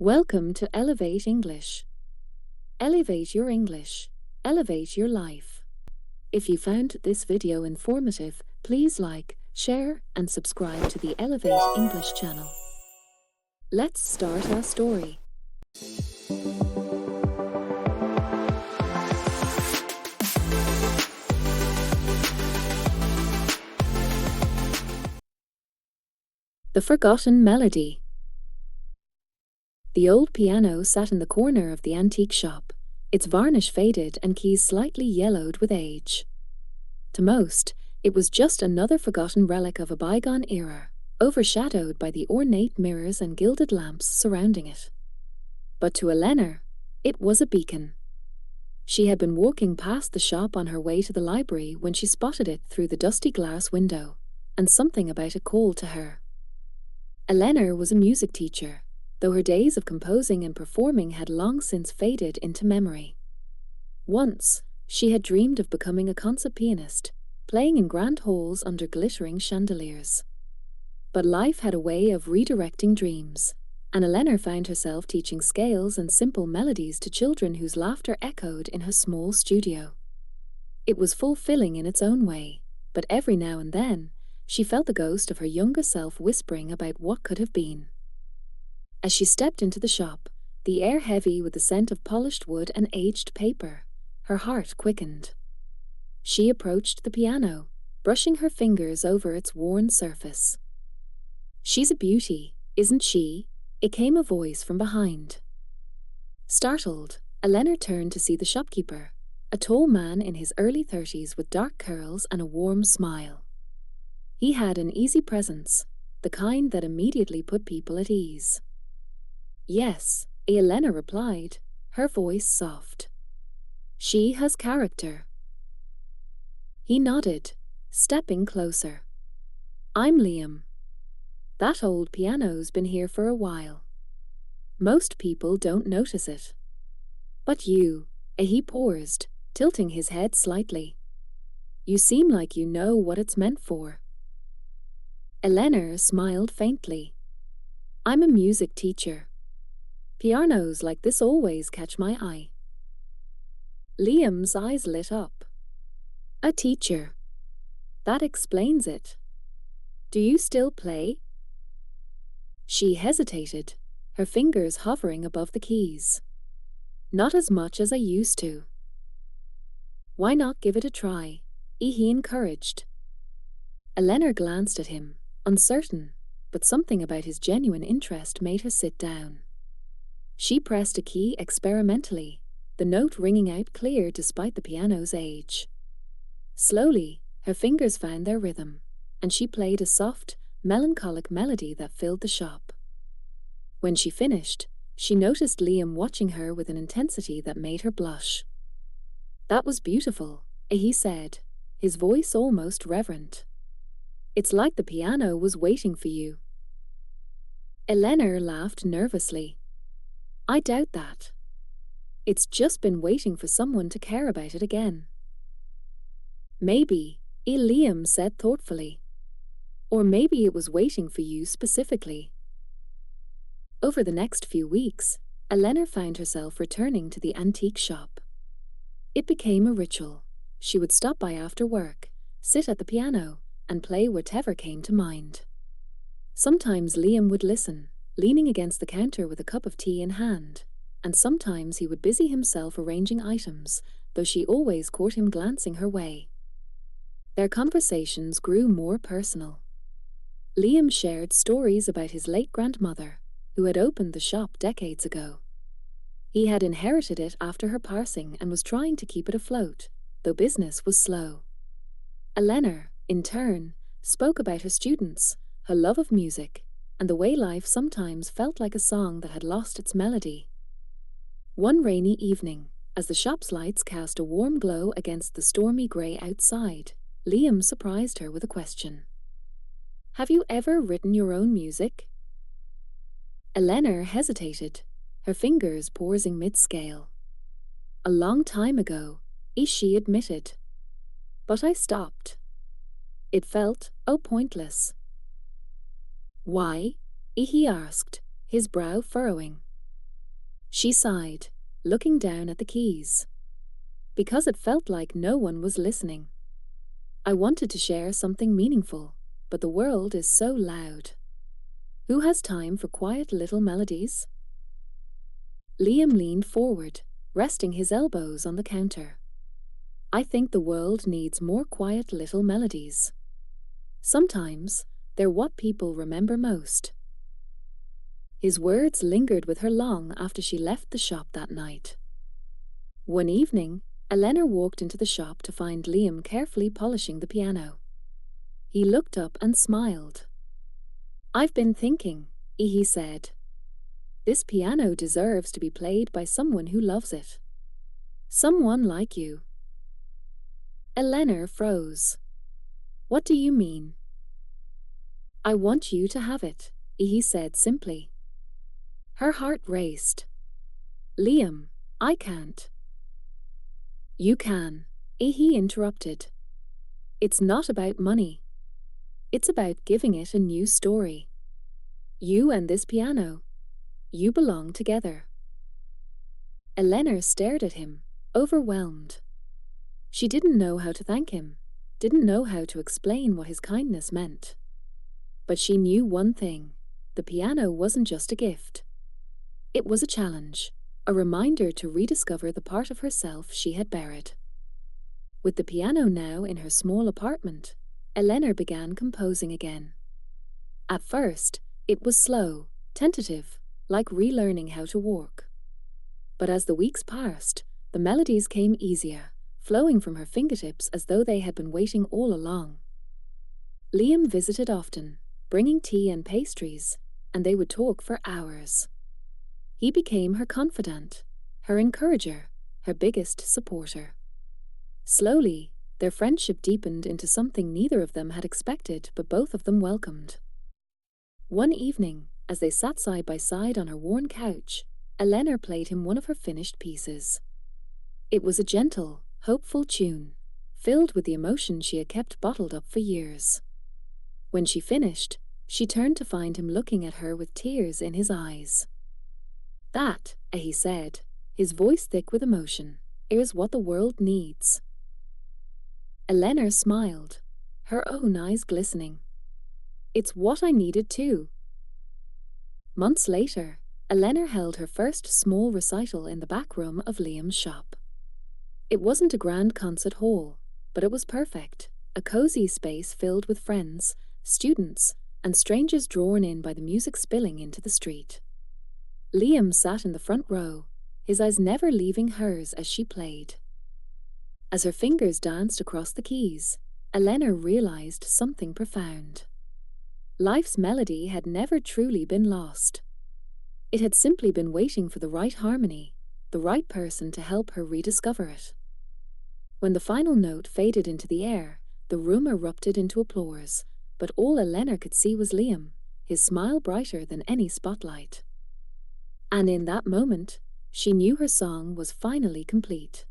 Welcome to Elevate English. Elevate your English. Elevate your life. If you found this video informative, please like, share, and subscribe to the Elevate English channel. Let's start our story. The Forgotten Melody. The old piano sat in the corner of the antique shop, its varnish faded and keys slightly yellowed with age. To most, it was just another forgotten relic of a bygone era, overshadowed by the ornate mirrors and gilded lamps surrounding it. But to Eleanor, it was a beacon. She had been walking past the shop on her way to the library when she spotted it through the dusty glass window, and something about it called to her. Eleanor was a music teacher, though her days of composing and performing had long since faded into memory. Once, she had dreamed of becoming a concert pianist, playing in grand halls under glittering chandeliers. But life had a way of redirecting dreams, and Eleanor found herself teaching scales and simple melodies to children whose laughter echoed in her small studio. It was fulfilling in its own way, but every now and then, she felt the ghost of her younger self whispering about what could have been. As she stepped into the shop, the air heavy with the scent of polished wood and aged paper, her heart quickened. She approached the piano, brushing her fingers over its worn surface. "She's a beauty, isn't she?" It came a voice from behind. Startled, Eleanor turned to see the shopkeeper, a tall man in his early 30s with dark curls and a warm smile. He had an easy presence, the kind that immediately put people at ease. "Yes," Eleanor replied, her voice soft. "She has character." He nodded, stepping closer. "I'm Liam. That old piano's been here for a while. Most people don't notice it. But you," he paused, tilting his head slightly. "You seem like you know what it's meant for." Eleanor smiled faintly. "I'm a music teacher. Pianos like this always catch my eye." Liam's eyes lit up. "A teacher. That explains it. Do you still play?" She hesitated, her fingers hovering above the keys. "Not as much as I used to." "Why not give it a try?" he encouraged. Eleanor glanced at him, uncertain, but something about his genuine interest made her sit down. She pressed a key experimentally, the note ringing out clear despite the piano's age. Slowly, her fingers found their rhythm, and she played a soft, melancholic melody that filled the shop. When she finished, she noticed Liam watching her with an intensity that made her blush. "That was beautiful," he said, his voice almost reverent. "It's like the piano was waiting for you." Eleanor laughed nervously. "I doubt that. It's just been waiting for someone to care about it again." "Maybe," Liam said thoughtfully. "Or maybe it was waiting for you specifically." Over the next few weeks, Eleanor found herself returning to the antique shop. It became a ritual. She would stop by after work, sit at the piano, and play whatever came to mind. Sometimes Liam would listen, leaning against the counter with a cup of tea in hand, and sometimes he would busy himself arranging items, though she always caught him glancing her way. Their conversations grew more personal. Liam shared stories about his late grandmother, who had opened the shop decades ago. He had inherited it after her passing and was trying to keep it afloat, though business was slow. Eleanor, in turn, spoke about her students, her love of music, and the way life sometimes felt like a song that had lost its melody. One rainy evening, as the shop's lights cast a warm glow against the stormy grey outside, Liam surprised her with a question. "Have you ever written your own music?" Eleanor hesitated, her fingers pausing mid-scale. "A long time ago," she admitted. "But I stopped. It felt, pointless." "Why?" he asked, his brow furrowing. She sighed, looking down at the keys. Because it felt like no one was listening. I wanted to share something meaningful, but the world is so loud. Who has time for quiet little melodies? Liam leaned forward, resting his elbows on the counter. I think the world needs more quiet little melodies. Sometimes, they're what people remember most. His words lingered with her long after she left the shop that night. One evening, Eleanor walked into the shop to find Liam carefully polishing the piano. He looked up and smiled. "I've been thinking," he said. "This piano deserves to be played by someone who loves it. Someone like you." Eleanor froze. "What do you mean?" "I want you to have it," he said simply. Her heart raced. "Liam, I can't." "You can," he interrupted. "It's not about money. It's about giving it a new story. You and this piano. You belong together." Eleanor stared at him, overwhelmed. She didn't know how to thank him, didn't know how to explain what his kindness meant. But she knew one thing: the piano wasn't just a gift. It was a challenge, a reminder to rediscover the part of herself she had buried. With the piano now in her small apartment, Eleanor began composing again. At first, it was slow, tentative, like relearning how to walk. But as the weeks passed, the melodies came easier, flowing from her fingertips as though they had been waiting all along. Liam visited often, bringing tea and pastries, and they would talk for hours. He became her confidant, her encourager, her biggest supporter. Slowly, their friendship deepened into something neither of them had expected but both of them welcomed. One evening, as they sat side by side on her worn couch, Eleanor played him one of her finished pieces. It was a gentle, hopeful tune, filled with the emotion she had kept bottled up for years. When she finished, she turned to find him looking at her with tears in his eyes. "That," he said, his voice thick with emotion, "is what the world needs." Eleanor smiled, her own eyes glistening. "It's what I needed too." Months later, Eleanor held her first small recital in the back room of Liam's shop. It wasn't a grand concert hall, but it was perfect, a cozy space filled with friends, students, and strangers drawn in by the music spilling into the street. Liam sat in the front row, his eyes never leaving hers as she played. As her fingers danced across the keys, Eleanor realized something profound. Life's melody had never truly been lost. It had simply been waiting for the right harmony, the right person to help her rediscover it. When the final note faded into the air, the room erupted into applause, but all Eleanor could see was Liam, his smile brighter than any spotlight. And in that moment, she knew her song was finally complete.